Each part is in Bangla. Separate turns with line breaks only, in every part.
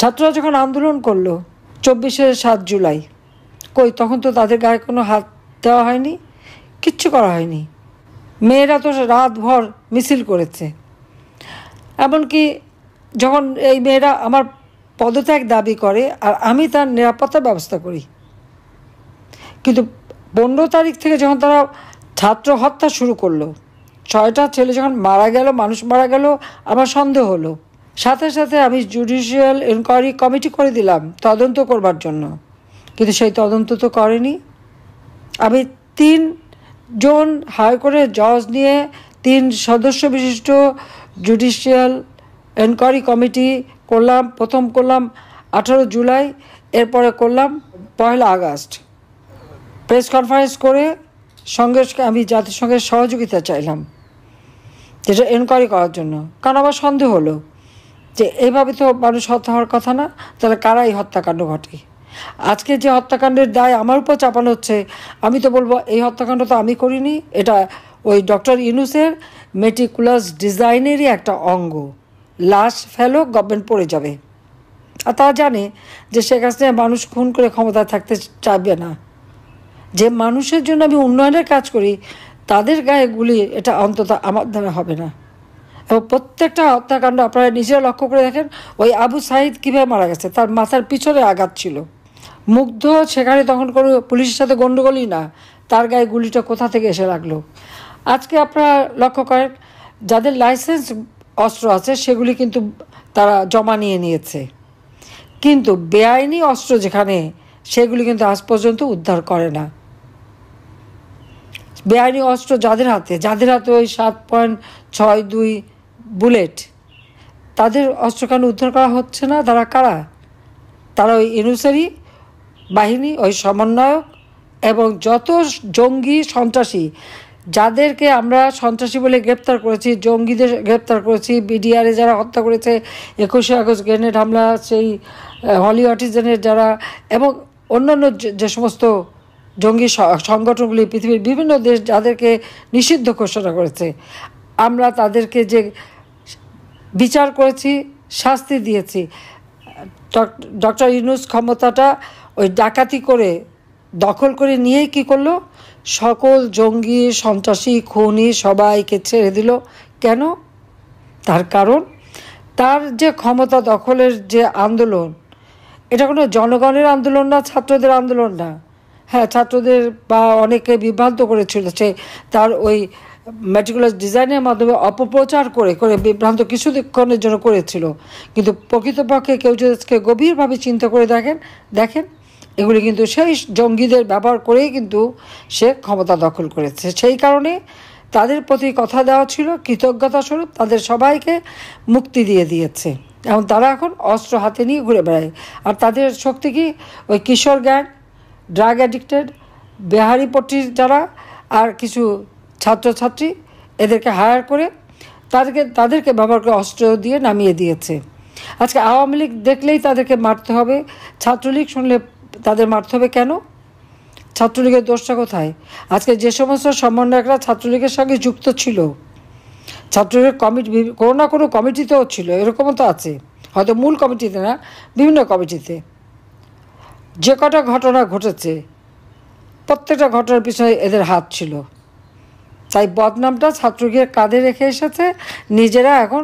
ছাত্ররা যখন আন্দোলন করলো 7 জুলাই, কই তখন তো তাদের গায়ে কোনো হাত দেওয়া হয়নি, কিচ্ছু করা হয়নি। মেয়েরা তো রাতভর মিছিল করেছে। এমনকি যখন এই মেয়েরা আমার পদত্যাগ দাবি করে আর আমি তার নিরাপত্তার ব্যবস্থা করি, কিন্তু 15 তারিখ থেকে যখন তারা ছাত্র হত্যা শুরু করলো, 6টা ছেলে যখন মারা গেল, মানুষ মারা গেল, আমার সন্দেহ হলো। সাথে সাথে আমি জুডিশিয়াল ইনকোয়ারি কমিটি করে দিলাম তদন্ত করবার জন্য, কিন্তু সেই তদন্ত তো করেনি। আমি 3 জন হায়ার করে জজ নিয়ে 3 সদস্য বিশিষ্ট জুডিশিয়াল এনকোয়ারি কমিটি করলাম। প্রথম করলাম 18 জুলাই, এরপরে করলাম 1 আগস্ট। প্রেস কনফারেন্স করে সঙ্গে আমি জাতিসংঘের সহযোগিতা চাইলাম যেটা এনকোয়ারি করার জন্য, কারণ আমার সন্দেহ হলো যে এইভাবে তো মানুষ হত্যা হওয়ার কথা না, তাহলে কারা এই হত্যাকাণ্ড ঘটে। আজকে যে হত্যাকাণ্ডের দায় আমার উপর চাপানো হচ্ছে, আমি তো বলবো এই হত্যাকাণ্ড তো আমি করিনি, এটা ওই ডক্টর ইউনূসের মেটিকুলাস ডিজাইনেরই একটা অঙ্গ। লাশ ফেলো, গভর্নমেন্ট পড়ে যাবে। আর তারা জানে যে শেখ হাসিনা মানুষ খুন করে ক্ষমতায় থাকতে চাইবে না। যে মানুষের জন্য আমি উন্নয়নের কাজ করি তাদের গায়ে গুলি, এটা অন্তত আমার দ্বারা হবে না। এবং প্রত্যেকটা হত্যাকাণ্ড আপনারা নিজেরা লক্ষ্য করে দেখেন, ওই আবু সাঈদ কীভাবে মারা গেছে, তার মাথার পিছনে আঘাত ছিল। মুগ্ধ সেখানে তখন কোনো পুলিশের সাথে গণ্ডগোলই না, তার গায়ে গুলিটা কোথা থেকে এসে লাগলো। আজকে আপনারা লক্ষ্য করেন যাদের লাইসেন্স অস্ত্র আছে সেগুলি কিন্তু তারা জমা নিয়েছে, কিন্তু বেআইনি অস্ত্র যেখানে, সেগুলি কিন্তু আজ পর্যন্ত উদ্ধার করে না। বেআইনি অস্ত্র যাদের হাতে ওই 7.62 বুলেট, তাদের অস্ত্র কেন উদ্ধার করা হচ্ছে না? তারা কারা? তারা ওই ইউনূসেরই বাহিনী, ওই সমন্বয়ক এবং যত জঙ্গি সন্ত্রাসী, যাদেরকে আমরা সন্ত্রাসী বলে গ্রেপ্তার করেছি, জঙ্গিদের গ্রেপ্তার করেছি, বিডিআরে যারা হত্যা করেছে, 21শে আগস্ট গ্রেনেড হামলা, সেই হলি অটিজেনের যারা, এবং অন্যান্য যে সমস্ত জঙ্গি সংগঠনগুলি পৃথিবীর বিভিন্ন দেশ যাদেরকে নিষিদ্ধ ঘোষণা করেছে, আমরা তাদেরকে যে বিচার করেছি, শাস্তি দিয়েছি। ডক্টর ইউনূস ক্ষমতাটা ওই ডাকাতি করে দখল করে নিয়েই কী করলো, সকল জঙ্গি সন্ত্রাসী খুনি সবাইকে ছেড়ে দিল। কেন? তার কারণ তার যে ক্ষমতা দখলের যে আন্দোলন, এটা কোনো জনগণের আন্দোলন না, ছাত্রদের আন্দোলন না। হ্যাঁ, ছাত্রদের বা অনেকে বিভ্রান্ত করেছিল, সে তার ওই মেটিকুলাস ডিজাইনের মাধ্যমে অপপ্রচার করে করে বিভ্রান্ত কিছুক্ষণের জন্য করেছিল, কিন্তু প্রকৃতপক্ষে কেউ যদি গভীরভাবে চিন্তা করে দেখেন এগুলি কিন্তু সেই জঙ্গিদের ব্যবহার করেই কিন্তু সে ক্ষমতা দখল করেছে। সেই কারণে তাদের প্রতি কথা দেওয়া ছিল কৃতজ্ঞতা স্বরূপ, তাদের সবাইকে মুক্তি দিয়েছে এবং তারা এখন অস্ত্র হাতে নিয়ে ঘুরে বেড়ায়। আর তাদের শক্তি কি? ওই কিশোর গ্যাং, ড্রাগ অ্যাডিক্টেড, বেহারিপট্টির যারা, আর কিছু ছাত্রছাত্রী, এদেরকে হায়ার করে তাদেরকে ব্যবহার করে অস্ত্র দিয়ে নামিয়ে দিয়েছে। আজকে আওয়ামী লীগ দেখলেই তাদেরকে মারতে হবে, ছাত্রলীগ শুনলে তাদের মারতে হবে কেন? ছাত্রলীগের দোষটা কোথায়? আজকে যে সমস্ত সমন্বয়করা ছাত্রলীগের সঙ্গে যুক্ত ছিল, ছাত্রলীগের কমিটি কোনো না কোনো কমিটিতেও ছিল, এরকমও তো আছে, হয়তো মূল কমিটিতে না, বিভিন্ন কমিটিতে। যে কটা ঘটনা ঘটেছে প্রত্যেকটা ঘটনার পিছনে এদের হাত ছিল। তাই বদনামটা ছাত্রলীগের কাঁধে রেখে এসেছে, নিজেরা এখন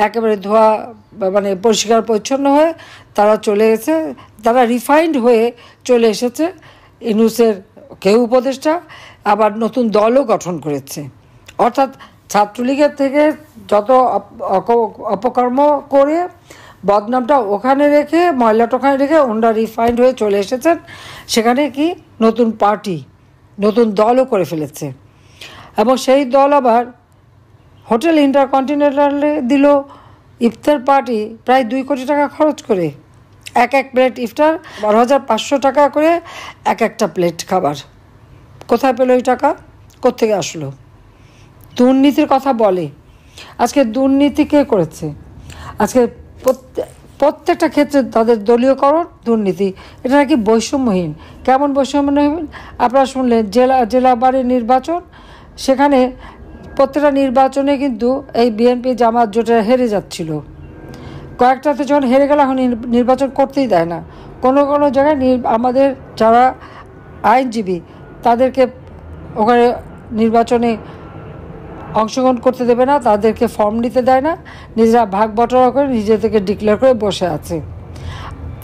একেবারে ধোয়া মানে পরিষ্কার পরিচ্ছন্ন হয়ে তারা চলে গেছে, তারা রিফাইন্ড হয়ে চলে এসেছে। ইউনূসের কেউ উপদেষ্টা, আবার নতুন দলও গঠন করেছে। অর্থাৎ ছাত্রলীগের থেকে যত অপকর্ম করে বদনামটা ওখানে রেখে, ময়লাটা ওখানে রেখে ওনারা রিফাইন্ড হয়ে চলে এসেছেন। সেখানে কি নতুন পার্টি, নতুন দলও করে ফেলেছে, এবং সেই দল আবার হোটেল ইন্টারকন্টিনেন্টালে দিল ইফতার পার্টি প্রায় 2 কোটি টাকা খরচ করে। এক প্লেট ইফতার 12,500 টাকা করে একটা প্লেট খাবার। কোথায় পেল এই টাকা? কোত্থেকে আসলো? দুর্নীতির কথা বলে, আজকে দুর্নীতি কে করেছে? আজকে প্রত্যেকটা ক্ষেত্রে তাদের দলীয়করণ, দুর্নীতি, এটা নাকি বৈষম্যহীন। কেমন বৈষম্যহীন? আপনারা শুনলেন জেলা বাড়ির নির্বাচন, সেখানে প্রত্যেকটা নির্বাচনে কিন্তু এই বিএনপি জামাত জোটের হেরে যাচ্ছিল। কয়েকটাতে যখন হেরে গেল এখন নির্বাচন করতেই দেয় না। কোনো কোনো জায়গায় আমাদের যারা আইনজীবী তাদেরকে ওখানে নির্বাচনে অংশগ্রহণ করতে দেবে না, তাদেরকে ফর্ম নিতে দেয় না, নিজেরা ভাগ বটরা করে নিজেদেরকে ডিক্লেয়ার করে বসে আছে।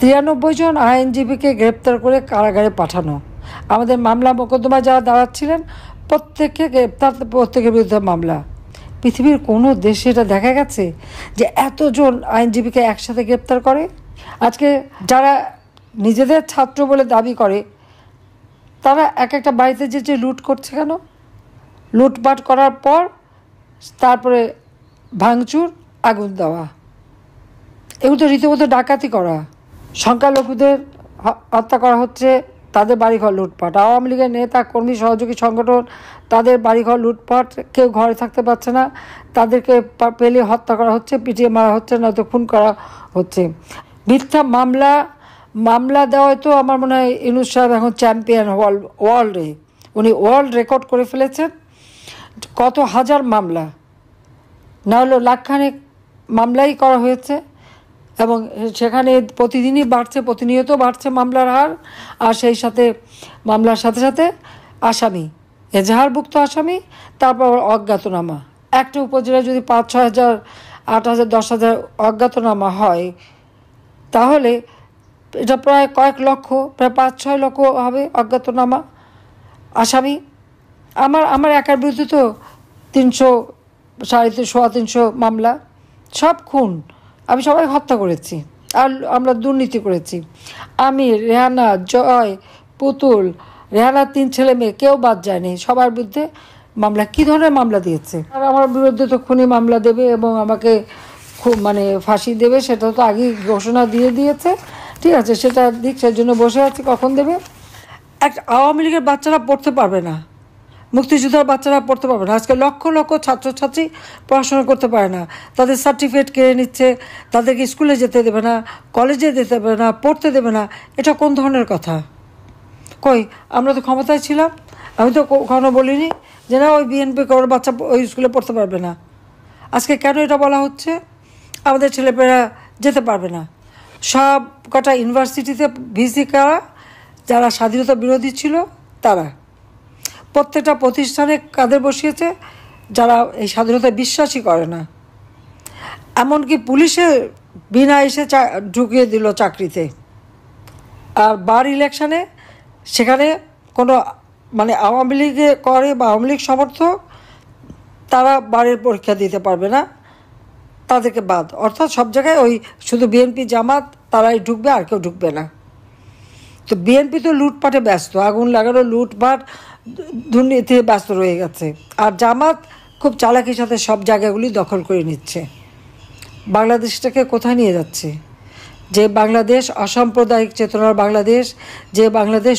93 জন আইনজীবীকে গ্রেপ্তার করে কারাগারে পাঠানো। আমাদের মামলা মোকদ্দমা যারা দাঁড়াচ্ছিলেন প্রত্যেককে গ্রেপ্তার, প্রত্যেকের বিরুদ্ধে মামলা। পৃথিবীর কোনো দেশে এটা দেখা গেছে যে এতজন আইনজীবীকে একসাথে গ্রেপ্তার করে? আজকে যারা নিজেদের ছাত্র বলে দাবি করে তারা এক একটা বাড়িতে যে লুট করছে কেন? লুটপাট করার পর তারপরে ভাঙচুর, আগুন দেওয়া, এগুলো তো রীতিমতো ডাকাতি করা। সংখ্যালঘুদের হত্যা করা হচ্ছে, তাদের বাড়িঘর লুটপাট। আওয়ামী লীগের নেতা কর্মী সহযোগী সংগঠন, তাদের বাড়িঘর লুটপাট, কেউ ঘরে থাকতে পারছে না, তাদেরকে পেলে হত্যা করা হচ্ছে, পিটিয়ে মারা হচ্ছে, নয়তো খুন করা হচ্ছে। মিথ্যা মামলা দেওয়ায় তো আমার মনে হয় ইউনূস সাহেব এখন চ্যাম্পিয়ন ওয়ার্ল্ডে। উনি ওয়ার্ল্ড রেকর্ড করে ফেলেছেন। কত হাজার মামলা, না হলেও লাখখানেক মামলাই করা হয়েছে, এবং সেখানে প্রতিদিনই বাড়ছে, প্রতিনিয়ত বাড়ছে মামলার হার। আর সেই সাথে মামলার সাথে সাথে আসামি, এজাহারভুক্ত আসামি, তারপর অজ্ঞাতনামা। একটা উপজেলায় যদি 5-6 হাজার, 8 হাজার, 10 হাজার অজ্ঞাতনামা হয়, তাহলে এটা প্রায় কয়েক লক্ষ, প্রায় 5-6 লক্ষ হবে অজ্ঞাতনামা আসামি। আমার একার বিরুদ্ধে তো 300, 350 মামলা, সব খুন। আমি সবাই হত্যা করেছি, আর আমরা দুর্নীতি করেছি। আমি, রেহানা, জয়, পুতুল, রেহানার 3 ছেলে মেয়ে কেউ বাদ যায়নি, সবার বিরুদ্ধে মামলা। কী ধরনের মামলা দিয়েছে! আর আমার বিরুদ্ধে তো খুনি মামলা দেবে এবং আমাকে খুব ফাঁসি দেবে, সেটা তো আগেই ঘোষণা দিয়ে দিয়েছে। ঠিক আছে, সেটা দিক, সেই জন্য বসে আছি কখন দেবে। আওয়ামী লীগের বাচ্চারা পড়তে পারবে না, মুক্তিযোদ্ধার বাচ্চারা পড়তে পারবে না। আজকে লক্ষ লক্ষ ছাত্রছাত্রী পড়াশোনা করতে পারে না, তাদের সার্টিফিকেট কেড়ে নিচ্ছে, তাদেরকে স্কুলে যেতে দেবে না, কলেজে যেতে দেবে না, পড়তে দেবে না। এটা কোন ধরনের কথা? কই, আমরা তো ক্ষমতায় ছিলাম, আমি তো কখনো বলিনি যে না ওই বিএনপি ওর বাচ্চা ওই স্কুলে পড়তে পারবে না। আজকে কেন এটা বলা হচ্ছে? আমাদের ছেলেমেয়েরা যেতে পারবে না। সব কটা ইউনিভার্সিটিতে ভিসি করা যারা স্বাধীনতা বিরোধী ছিল তারা, প্রত্যেকটা প্রতিষ্ঠানে কাদের বসিয়েছে যারা এই স্বাধীনতায় বিশ্বাসই করে না। এমনকি পুলিশে বিনা এসে ঢুকিয়ে দিল চাকরিতে। আর বার ইলেকশানে সেখানে কোনো আওয়ামী লীগে করে বা আওয়ামী লীগ সমর্থক তারা বারের পরীক্ষা দিতে পারবে না, তাদেরকে বাদ। অর্থাৎ সব জায়গায় ওই শুধু বিএনপি জামাত তারাই ঢুকবে, আর কেউ ঢুকবে না। তো বিএনপি তো লুটপাটে ব্যস্ত, আগুন লাগানো, লুটপাট, দুর্নীতি ব্যস্ত রয়ে গেছে। আর জামাত খুব চালাকির সাথে সব জায়গাগুলি দখল করে নিচ্ছে। বাংলাদেশটাকে কোথায় নিয়ে যাচ্ছে? যে বাংলাদেশ অসাম্প্রদায়িক চেতনার বাংলাদেশ, যে বাংলাদেশ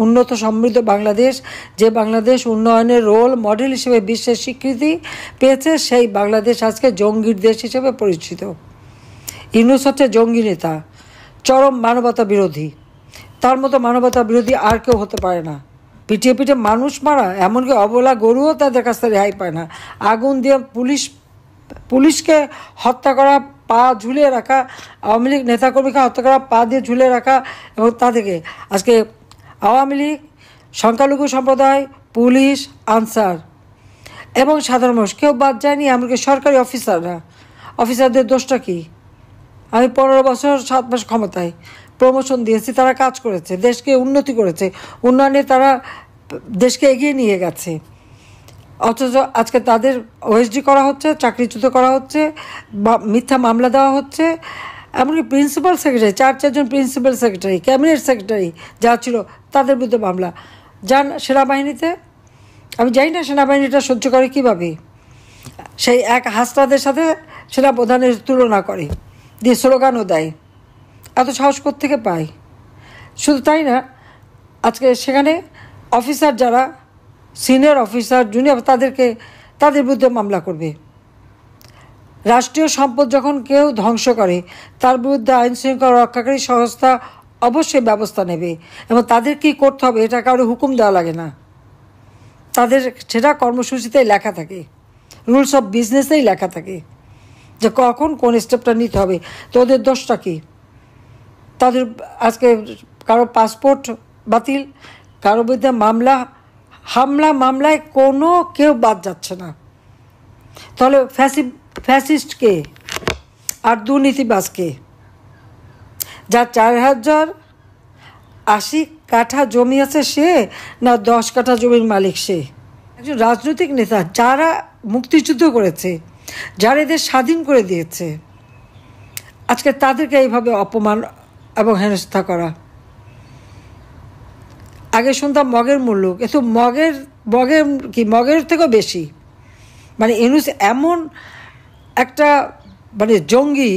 উন্নত সমৃদ্ধ বাংলাদেশ, যে বাংলাদেশ উন্নয়নের রোল মডেল হিসেবে বিশ্বের স্বীকৃতি পেয়েছে, সেই বাংলাদেশ আজকে জঙ্গির দেশ হিসেবে পরিচিত। ইউনূস হচ্ছে জঙ্গি নেতা, চরম মানবতা বিরোধী। তার মতো মানবতা বিরোধী আর কেউ হতে পারে না। পিটিয়ে পিটিয়ে মানুষ মারা, এমনকি অবলা গরুও তাদের কাছ থেকে রেহাই পায় না। আগুন দিয়ে পুলিশকে হত্যা করা, পা ঝুলিয়ে রাখা, আওয়ামী লীগ নেতাকর্মীকে হত্যা করা, পা দিয়ে ঝুলিয়ে রাখা, এবং তাদেরকে আজকে আওয়ামী লীগ, সংখ্যালঘু সম্প্রদায়, পুলিশ, আনসার এবং সাধারণ মানুষ কেউ বাদ যায়নি। এমনকি সরকারি অফিসারদের দোষটা কী? আমি 15 বছর 7 মাস ক্ষমতায়, প্রমোশন দিয়েছি, তারা কাজ করেছে, দেশকে উন্নতি করেছে, উন্নয়নে তারা দেশকে এগিয়ে নিয়ে গেছে। অথচ আজকে তাদের ওএসডি করা হচ্ছে, চাকরিচ্যুত করা হচ্ছে, মিথ্যা মামলা দেওয়া হচ্ছে। এমনকি প্রিন্সিপাল সেক্রেটারি, 4-4 জন প্রিন্সিপাল সেক্রেটারি, ক্যাবিনেট সেক্রেটারি যা ছিল তাদের বিরুদ্ধে মামলা। যান সেনাবাহিনীতে, আমি জানি না সেনাবাহিনীটা সহ্য করে কীভাবে। সেই এক হাসনাদের সাথে সেনাপ্রধানের তুলনা করে, দিয়ে স্লোগানও দেয়। এত সাহস কোত্থেকে পায়? শুধু তাই না, আজকে সেখানে অফিসার যারা সিনিয়র অফিসার, জুনিয়র, তাদের বিরুদ্ধে মামলা করবে। রাষ্ট্রীয় সম্পদ যখন কেউ ধ্বংস করে তার বিরুদ্ধে আইন শৃঙ্খলা রক্ষাকারী সংস্থা অবশ্যই ব্যবস্থা নেবে, এবং তাদের কী করতে হবে এটা কারো হুকুম দেওয়া লাগে না। তাদের সেটা কর্মসূচিতেই লেখা থাকে, রুলস অফ বিজনেসেই লেখা থাকে। যে কখন কোন স্টেপটা নিতে হবে। তো ওদের দোষটা কী? তাদের আজকে কারো পাসপোর্ট বাতিল, কারো বিরুদ্ধে মামলায় কোনো কেউ বাদ যাচ্ছে না। তাহলে ফ্যাসিস্ট কে আর দুর্নীতিবাজ কে? যার 4080 কাঠা জমি আছে সে, না 10 কাঠা জমির মালিক সে? একজন রাজনৈতিক নেতা যারা মুক্তিযুদ্ধ করেছে, যারা এদের স্বাধীন করে দিয়েছে, আজকে তাদেরকে এইভাবে অপমান এবং হেনস্থা করা। আগে শুনতাম মগের মূল্য, কিন্তু মগের থেকেও বেশি। মানে ইউনূস এমন একটা জঙ্গি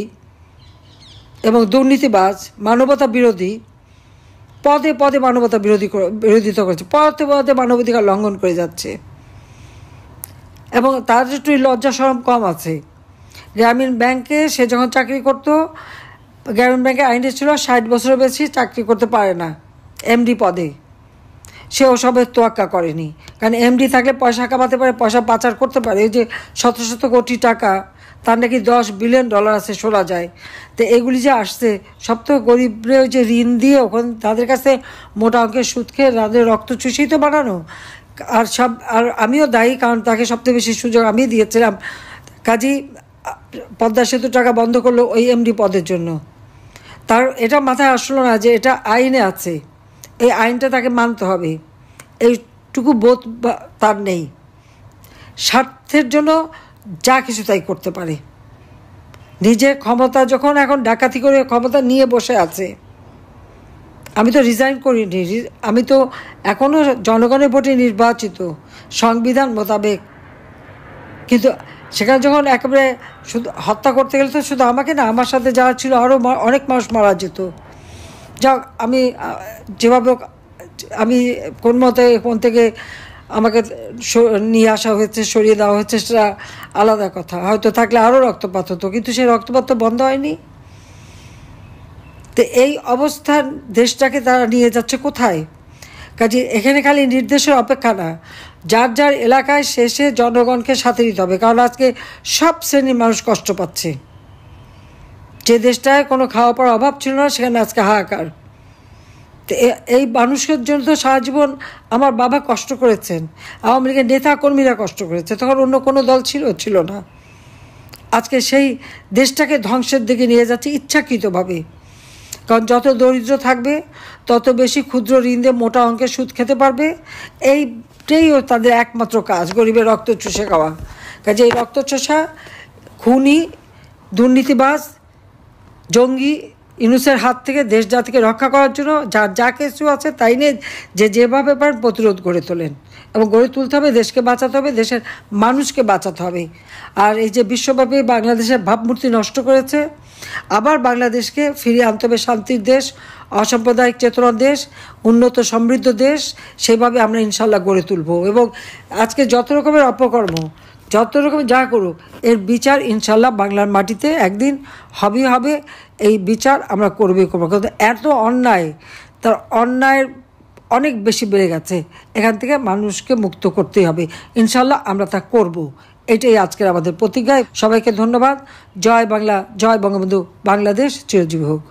এবং দুর্নীতিবাজ, মানবতা বিরোধী, পদে পদে মানবতা বিরোধিতা করেছে, পদে পদে মানবাধিকার লঙ্ঘন করে যাচ্ছে। এবং তার একটু লজ্জা শরম কম আছে। গ্রামীণ ব্যাংকে সে যখন চাকরি করতো, গ্রামীণ ব্যাংকে আইনে ছিল 60 বছরের বেশি চাকরি করতে পারে না এমডি পদে। সে ওসবের তোয়াক্কা করেনি, কারণ এমডি থাকলে পয়সা কামাতে পারে, পয়সা পাচার করতে পারে। এই যে শত শত কোটি টাকা, তার নাকি $10 বিলিয়ন আছে শোনা যায়। তো এগুলি যে আসছে সব তো গরিবরে ওই যে ঋণ দিয়ে ওখানে তাদের কাছে মোটা অঙ্কের সুদ খেয়ে তাদের রক্ত চুষেই তো বানানো। আর আমিও দায়ী, কারণ তাকে সবচেয়ে বেশি সুযোগ আমি দিয়েছিলাম। কাজেই পদ্মা সেতু টাকা বন্ধ করলো ওই এমডি পদের জন্য। তার এটা মাথায় আসলো না যে এটা আইনে আছে, এই আইনটা তাকে মানতে হবে, এইটুকু বোধ তার নেই। স্বার্থের জন্য যা কিছু তাই করতে পারে। নিজের ক্ষমতা যখন এখন ডাকাতি করে ক্ষমতা নিয়ে বসে আছে। আমি তো রিজাইন করিনি, আমি তো এখনও জনগণের ভোটে নির্বাচিত সংবিধান মোতাবেক। কিন্তু সেখানে যখন একেবারে শুধু হত্যা করতে গেলে তো শুধু আমাকে না, আমার সাথে যারা ছিল আরও অনেক মানুষ মারা যেত। যাক, আমি যেভাবে আমি কোন মতে কোন থেকে আমাকে নিয়ে আসা হয়েছে, সরিয়ে দেওয়া হয়েছে, সেটা আলাদা কথা। হয়তো থাকলে আরও রক্তপাত হতো, কিন্তু সেই রক্তপাত তো বন্ধ হয়নি। তো এই অবস্থান দেশটাকে তারা নিয়ে যাচ্ছে কোথায়? কাজে এখানে খালি নির্দেশের অপেক্ষা না, যার যার এলাকায় শেষে জনগণকে সাথে নিতে হবে। কারণ আজকে সব শ্রেণীর মানুষ কষ্ট পাচ্ছে। যে দেশটায় কোনো খাওয়া পড়ার অভাব ছিল না, সেখানে আজকে হাহাকার। তো এই মানুষের জন্য তো সারা জীবন আমার বাবা কষ্ট করেছেন, আওয়ামী লীগের নেতা কর্মীরা কষ্ট করেছে, তখন অন্য কোনো দল ছিল না। আজকে সেই দেশটাকে ধ্বংসের দিকে নিয়ে যাচ্ছে ইচ্ছাকৃতভাবে। কারণ যত দরিদ্র থাকবে তত বেশি ক্ষুদ্র ঋণ দিয়ে মোটা অঙ্কের সুদ খেতে পারবে। এইটাই তাদের একমাত্র কাজ, গরিবের রক্ত চুষে খাওয়া। কাজে এই রক্ত চোষা খুনি দুর্নীতিবাজ জঙ্গি ইউনূসের হাত থেকে দেশ জাতিকে রক্ষা করার জন্য যা কিছু আছে তাই নিয়ে যেভাবে পারেন প্রতিরোধ গড়ে তোলেন, এবং গড়ে তুলতে হবে। দেশকে বাঁচাতে হবে, দেশের মানুষকে বাঁচাতে হবে। আর এই যে বিশ্বব্যাপী বাংলাদেশের ভাবমূর্তি নষ্ট করেছে, আবার বাংলাদেশকে ফিরিয়ে আনতে হবে শান্তির দেশ, অসাম্প্রদায়িক চেতনার দেশ, উন্নত সমৃদ্ধ দেশ। সেভাবে আমরা ইনশাল্লাহ গড়ে তুলব। এবং আজকে যত রকমের অপকর্ম, যত রকম যা করুক, এর বিচার ইনশাল্লাহ বাংলার মাটিতে একদিন হবে। এই বিচার আমরা করবো। কিন্তু এত অন্যায়, তার অন্যায়ের অনেক বেশি বেড়ে গেছে। এখান থেকে মানুষকে মুক্ত করতেই হবে। ইনশাল্লাহ আমরা তা করব। এটাই আজকের আমাদের প্রতিজ্ঞা। সবাইকে ধন্যবাদ। জয় বাংলা, জয় বঙ্গবন্ধু, বাংলাদেশ চিরজীবী হোক।